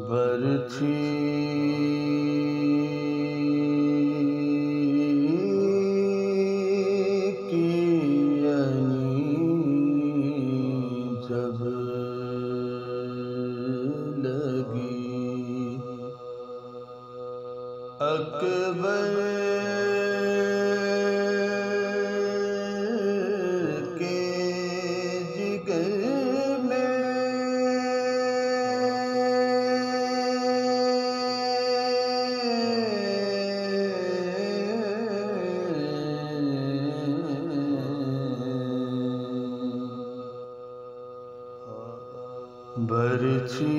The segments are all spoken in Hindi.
बरछी की यानी जब लगी अकबर के जिगर में बरछी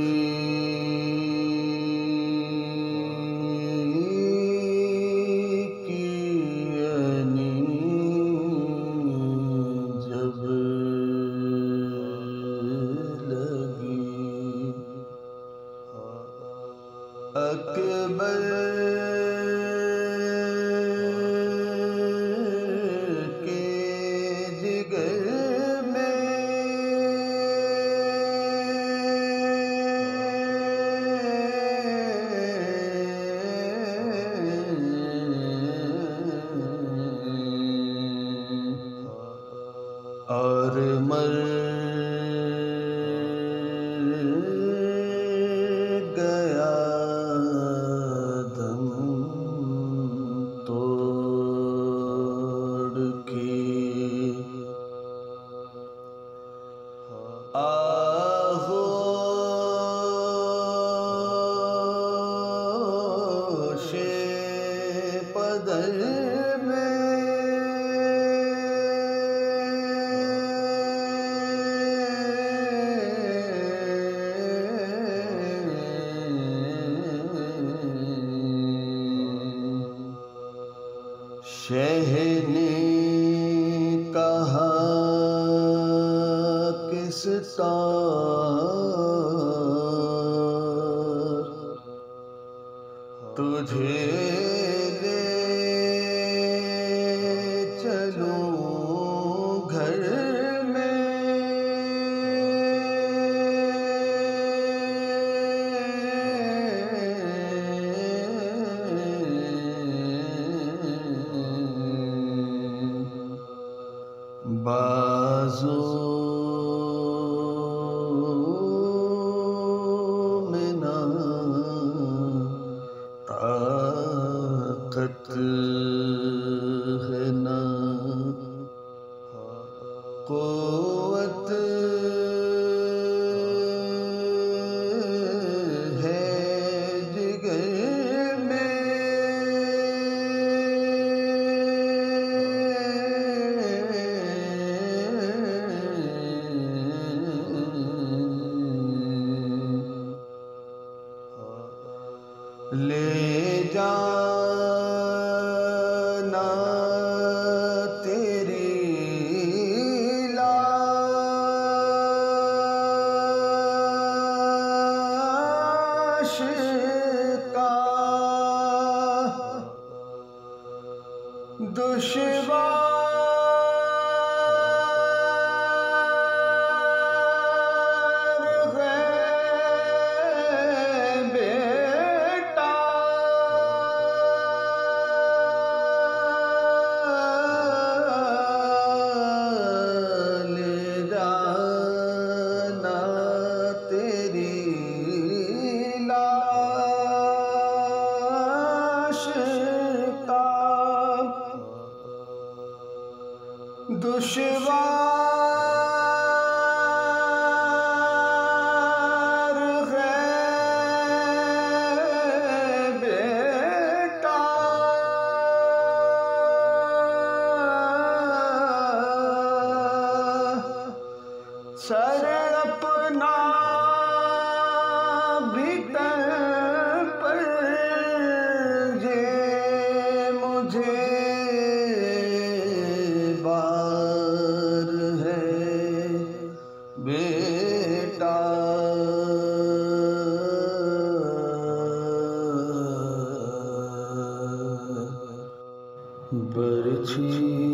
की यानी जब लगी अकबर के जिगर और मर गया दम तोड़ के आगोशे पदर शह ने कहा किस तार तुझे ले चलूं घर में बाज़ों में ना ताकत है ना क़ुव्वत है जिगर में ले जाना तेरी लाश का दुश्वार दुश्वार है बेटा सर अपना भीतर पर जे मुझे बार छी